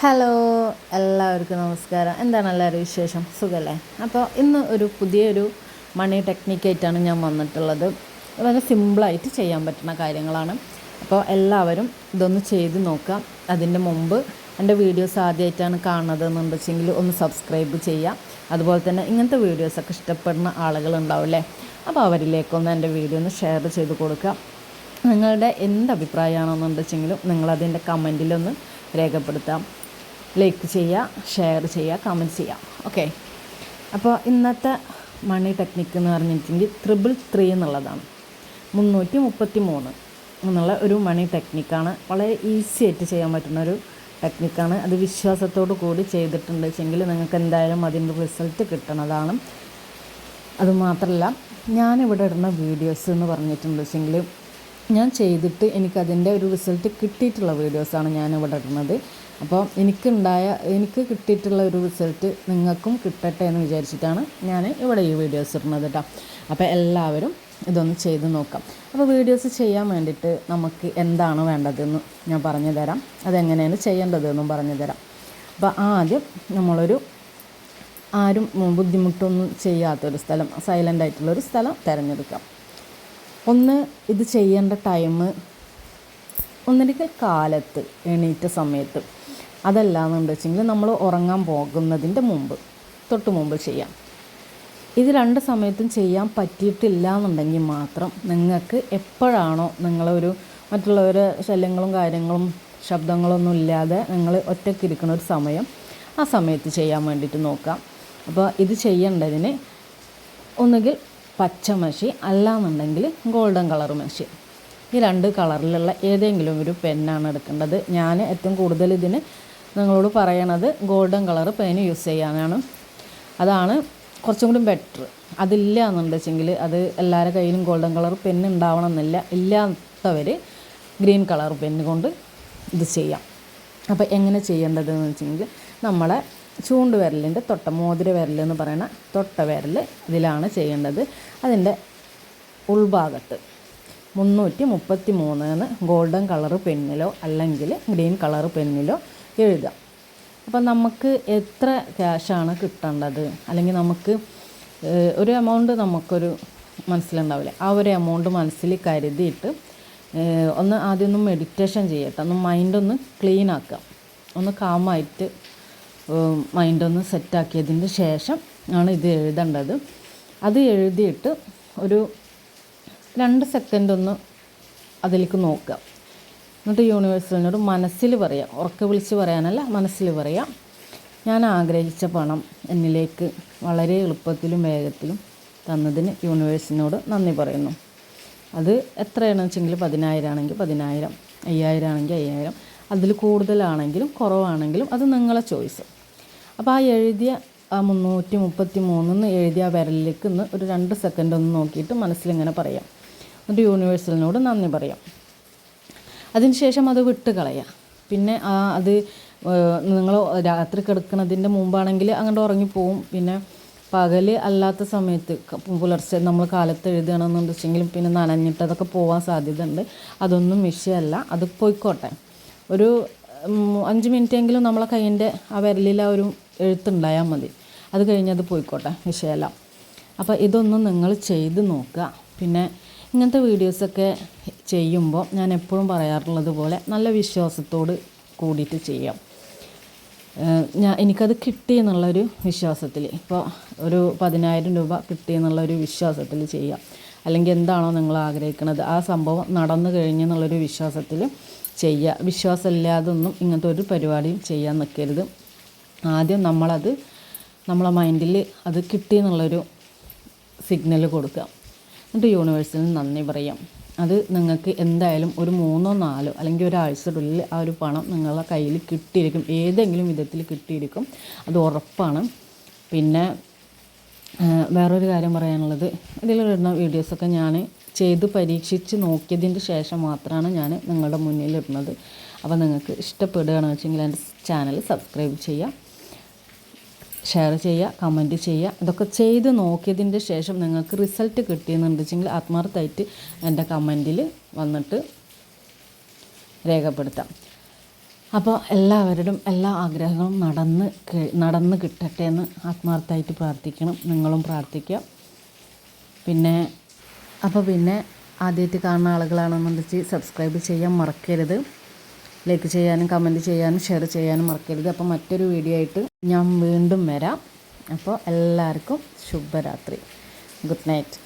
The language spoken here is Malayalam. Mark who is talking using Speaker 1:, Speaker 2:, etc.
Speaker 1: ഹലോ, എല്ലാവർക്കും നമസ്കാരം. എന്താണ് എല്ലാവരും വിശേഷം? സുഖമല്ലേ? അപ്പോൾ ഇന്ന് ഒരു പുതിയൊരു മണി ടെക്നിക്കായിട്ടാണ് ഞാൻ വന്നിട്ടുള്ളത്. വളരെ സിമ്പിളായിട്ട് ചെയ്യാൻ പറ്റുന്ന കാര്യങ്ങളാണ്. അപ്പോൾ എല്ലാവരും ഇതൊന്ന് ചെയ്ത് നോക്കാം. അതിൻ്റെ മുമ്പ് എൻ്റെ വീഡിയോസ് ആദ്യമായിട്ടാണ് കാണുന്നതെന്നുണ്ടെങ്കിൽ ഒന്ന് സബ്സ്ക്രൈബ് ചെയ്യാം. അതുപോലെ തന്നെ ഇങ്ങനത്തെ വീഡിയോസൊക്കെ ഇഷ്ടപ്പെടുന്ന ആളുകളുണ്ടാവില്ലേ, അപ്പോൾ അവരിലേക്കൊന്ന് എൻ്റെ വീഡിയോ ഒന്ന് ഷെയർ ചെയ്ത് കൊടുക്കുക. നിങ്ങളുടെ എന്ത് അഭിപ്രായമാണെന്നുണ്ടെങ്കിലും നിങ്ങളതിൻ്റെ കമൻറ്റിലൊന്ന് രേഖപ്പെടുത്താം. ലൈക്ക് ചെയ്യുക, ഷെയർ ചെയ്യുക, കമൻറ്റ് ചെയ്യുക. ഓക്കെ, അപ്പോൾ ഇന്നത്തെ മണി ടെക്നിക്ക് എന്ന് പറഞ്ഞിട്ടുണ്ടെങ്കിൽ 333 എന്നുള്ളതാണ്. 333 എന്നുള്ള ഒരു മണി ടെക്നിക്കാണ്. വളരെ ഈസി ആയിട്ട് ചെയ്യാൻ പറ്റുന്ന ഒരു ടെക്നിക്കാണ്. അത് വിശ്വാസത്തോടു കൂടി ചെയ്തിട്ടുണ്ട് വെച്ചെങ്കിൽ നിങ്ങൾക്ക് എന്തായാലും അതിൻ്റെ റിസൾട്ട് കിട്ടണതാണ്. അതുമാത്രമല്ല, ഞാനിവിടെ ഇടുന്ന വീഡിയോസ് എന്ന് പറഞ്ഞിട്ടുണ്ട് വെച്ചെങ്കിൽ ഞാൻ ചെയ്തിട്ട് എനിക്കതിൻ്റെ ഒരു റിസൾട്ട് കിട്ടിയിട്ടുള്ള വീഡിയോസാണ് ഞാനിവിടെ ഇടുന്നത്. അപ്പോൾ എനിക്ക് കിട്ടിയിട്ടുള്ള ഒരു റിസൾട്ട് നിങ്ങൾക്കും കിട്ടട്ടെ എന്ന് വിചാരിച്ചിട്ടാണ് ഞാൻ ഇവിടെ ഈ വീഡിയോസ് ഇടുന്നത് കേട്ടോ. അപ്പോൾ എല്ലാവരും ഇതൊന്ന് ചെയ്ത് നോക്കാം. അപ്പോൾ വീഡിയോസ് ചെയ്യാൻ വേണ്ടിയിട്ട് നമുക്ക് എന്താണ് വേണ്ടതെന്ന് ഞാൻ പറഞ്ഞു തരാം. അതെങ്ങനെയാണ് ചെയ്യേണ്ടതെന്നും പറഞ്ഞു തരാം. അപ്പോൾ ആദ്യം നമ്മളൊരു ആരും ബുദ്ധിമുട്ടൊന്നും ചെയ്യാത്തൊരു സ്ഥലം, സൈലൻ്റ് ആയിട്ടുള്ളൊരു സ്ഥലം തിരഞ്ഞെടുക്കാം. ഇത് ചെയ്യേണ്ട ടൈം ഒന്നിരിക്കൽ കാലത്ത് എണീറ്റ സമയത്ത്, അതല്ലാന്നുണ്ട് വെച്ചെങ്കിൽ നമ്മൾ ഉറങ്ങാൻ പോകുന്നതിൻ്റെ തൊട്ട് മുമ്പ് ചെയ്യാം. ഇത് രണ്ട് സമയത്തും ചെയ്യാൻ പറ്റിയിട്ടില്ല എന്നുണ്ടെങ്കിൽ മാത്രം നിങ്ങൾക്ക് എപ്പോഴാണോ നിങ്ങളൊരു മറ്റുള്ളവരെ ശല്യങ്ങളും കാര്യങ്ങളും ശബ്ദങ്ങളൊന്നും ഇല്ലാതെ നിങ്ങൾ ഒറ്റയ്ക്കിരിക്കുന്ന ഒരു സമയം, ആ സമയത്ത് ചെയ്യാൻ വേണ്ടിയിട്ട് നോക്കാം. അപ്പോൾ ഇത് ചെയ്യേണ്ടതിന് ഒന്നുകിൽ പച്ച മഷി അല്ലാന്നുണ്ടെങ്കിൽ ഗോൾഡൻ കളർ മഷി, ഈ രണ്ട് കളറിലുള്ള ഏതെങ്കിലും ഒരു പെന്നാണ് എടുക്കേണ്ടത്. ഞാൻ ഏറ്റവും കൂടുതൽ ഇതിന് നിങ്ങളോട് പറയണത് ഗോൾഡൻ കളർ പെൻ യൂസ് ചെയ്യാനാണ്. അതാണ് കുറച്ചും കൂടി ബെറ്റർ. അതില്ല എന്നുണ്ടെങ്കിൽ അത് എല്ലാവരുടെ കയ്യിലും ഗോൾഡൻ കളർ പെൻ ഉണ്ടാവണം എന്നില്ല. ഇല്ലാത്തവർ ഗ്രീൻ കളർ പെന്ന് കൊണ്ട് ഇത് ചെയ്യാം. അപ്പോൾ എങ്ങനെ ചെയ്യേണ്ടതെന്ന് വെച്ചെങ്കിൽ നമ്മളെ ചൂണ്ട് വിരലിൻ്റെ മോതിര വിരൽ എന്ന് പറയുന്ന വിരൽ ഇതിലാണ് ചെയ്യേണ്ടത്. അതിൻ്റെ ഉൾഭാഗത്ത് 333 എന്ന് ഗോൾഡൻ കളർ പെന്നിലോ അല്ലെങ്കിൽ ഗ്രീൻ കളർ പെന്നിലോ എഴുതുക. അപ്പം നമുക്ക് എത്ര ക്യാഷാണ് കിട്ടേണ്ടത്, അല്ലെങ്കിൽ നമുക്ക് ഒരു എമൗണ്ട് നമുക്കൊരു മനസ്സിലുണ്ടാവില്ലേ, ആ ഒരു എമൗണ്ട് മനസ്സിൽ കരുതിയിട്ട് ആദ്യം ഒന്ന് മെഡിറ്റേഷൻ ചെയ്യട്ടെ. മൈൻഡൊന്ന് ക്ലീൻ ആക്കുക, ഒന്ന് കാമായിട്ട് മൈൻഡൊന്ന് സെറ്റാക്കിയതിൻ്റെ ശേഷം ആണ് ഇത് എഴുതേണ്ടത്. അത് എഴുതിയിട്ട് ഒരു 2 സെക്കൻഡ് ഒന്ന് അതിലേക്ക് നോക്കുക. എന്നിട്ട് യൂണിവേഴ്സിനോട് മനസ്സിൽ പറയാം, ഉറക്കെ വിളിച്ച് പറയാനല്ല, മനസ്സിൽ പറയാം, ഞാൻ ആഗ്രഹിച്ച പണം എന്നിലേക്ക് വളരെ എളുപ്പത്തിലും വേഗത്തിലും തന്നതിന് യൂണിവേഴ്സിനോട് നന്ദി പറയുന്നു. അത് എത്രയാണെന്ന് വെച്ചെങ്കിൽ 10,000 ആണെങ്കിൽ 10,000, 5,000 ആണെങ്കിൽ 5,000, അതിൽ കൂടുതലാണെങ്കിലും കുറവാണെങ്കിലും അത് നിങ്ങളെ ചോയ്സ്. അപ്പോൾ ആ എഴുതിയ 333 എഴുതിയ വിരലിലേക്ക് ഒരു 2 സെക്കൻഡ് ഒന്ന് നോക്കിയിട്ട് മനസ്സിലിങ്ങനെ പറയാം. എന്നിട്ട് യൂണിവേഴ്സലിനോട് നന്ദി പറയാം. അതിനുശേഷം അത് വിട്ട് കളയുക. പിന്നെ അത് നിങ്ങൾ രാത്രി കിടക്കുന്നതിൻ്റെ മുമ്പാണെങ്കിൽ അങ്ങോട്ട് ഉറങ്ങിപ്പോവും. പിന്നെ പകൽ അല്ലാത്ത സമയത്ത് പുലർച്ചെ നമ്മൾ കാലത്ത് എഴുതുകയാണെന്നുണ്ടെങ്കിലും പിന്നെ നനഞ്ഞിട്ട് അതൊക്കെ പോകാൻ സാധ്യതയുണ്ട്. അതൊന്നും വിഷയമല്ല, അത് പോയിക്കോട്ടെ. ഒരു 5 മിനിറ്റെങ്കിലും നമ്മളെ കയ്യിൻ്റെ ആ വിരലിൽ ആ ഒരു എഴുത്തുണ്ടായാൽ മതി. അത് കഴിഞ്ഞത് പോയിക്കോട്ടെ, വിഷയമല്ല. അപ്പോൾ ഇതൊന്നും നിങ്ങൾ ചെയ്ത് നോക്കുക. പിന്നെ ഇങ്ങനത്തെ വീഡിയോസൊക്കെ ചെയ്യുമ്പോൾ ഞാൻ എപ്പോഴും പറയാറുള്ളത് പോലെ നല്ല വിശ്വാസത്തോട് കൂടിയിട്ട് ചെയ്യാം. എനിക്കത് കിട്ടി എന്നുള്ളൊരു വിശ്വാസത്തിൽ, ഇപ്പോൾ ഒരു 10,000 രൂപ കിട്ടി എന്നുള്ളൊരു വിശ്വാസത്തിൽ ചെയ്യാം. അല്ലെങ്കിൽ എന്താണോ നിങ്ങൾ ആഗ്രഹിക്കുന്നത് ആ സംഭവം നടന്നു കഴിഞ്ഞെന്നുള്ളൊരു വിശ്വാസത്തിൽ ചെയ്യുക. വിശ്വാസമില്ലാതൊന്നും ഇങ്ങനത്തെ ഒരു പരിപാടിയും ചെയ്യാൻ നിൽക്കരുത്. ആദ്യം നമ്മളെ മൈൻഡിൽ അത് കിട്ടി എന്നുള്ളൊരു സിഗ്നൽ കൊടുക്കുക. എന്നിട്ട് യൂണിവേഴ്സിന് നന്ദി പറയാം. അത് നിങ്ങൾക്ക് എന്തായാലും ഒരു 3-4 അല്ലെങ്കിൽ ഒരാഴ്ചയുള്ളിൽ ആ ഒരു പണം നിങ്ങളുടെ കയ്യിൽ കിട്ടിയിരിക്കും, ഏതെങ്കിലും വിധത്തിൽ കിട്ടിയിരിക്കും, അത് ഉറപ്പാണ്. പിന്നെ വേറൊരു കാര്യം പറയാനുള്ളത്, ഇതിലിടുന്ന വീഡിയോസൊക്കെ ഞാൻ ചെയ്ത് പരീക്ഷിച്ച് നോക്കിയതിൻ്റെ ശേഷം മാത്രമാണ് ഞാൻ നിങ്ങളുടെ മുന്നിലിടുന്നത്. അപ്പോൾ നിങ്ങൾക്ക് ഇഷ്ടപ്പെടുകയാണെന്ന് വെച്ചെങ്കിൽ എൻ്റെ ചാനൽ സബ്സ്ക്രൈബ് ചെയ്യുക, ഷെയർ ചെയ്യുക, കമൻറ്റ് ചെയ്യുക. ഇതൊക്കെ ചെയ്ത് നോക്കിയതിൻ്റെ ശേഷം നിങ്ങൾക്ക് റിസൾട്ട് കിട്ടിയെന്നുണ്ടെങ്കിൽ ആത്മാർത്ഥമായിട്ട് എൻ്റെ കമൻറ്റിൽ വന്നിട്ട് രേഖപ്പെടുത്താം. അപ്പോൾ എല്ലാവരുടെയും എല്ലാ ആഗ്രഹങ്ങളും നടന്ന് കിട്ടട്ടെ എന്ന് ആത്മാർത്ഥമായിട്ട് പ്രാർത്ഥിക്കണം. നിങ്ങളും പ്രാർത്ഥിക്കുക. പിന്നെ ആദ്യമായിട്ട് കാണുന്ന ആളുകളാണെന്നുണ്ടെങ്കിൽ സബ്സ്ക്രൈബ് ചെയ്യാൻ മറക്കരുത്. ലൈക്ക് ചെയ്യാനും കമൻറ്റ് ചെയ്യാനും ഷെയർ ചെയ്യാനും മറക്കരുത്. അപ്പോൾ മറ്റൊരു വീഡിയോ ആയിട്ട് ഞാൻ വീണ്ടും വരാം. അപ്പോൾ എല്ലാവർക്കും ശുഭരാത്രി. Good night.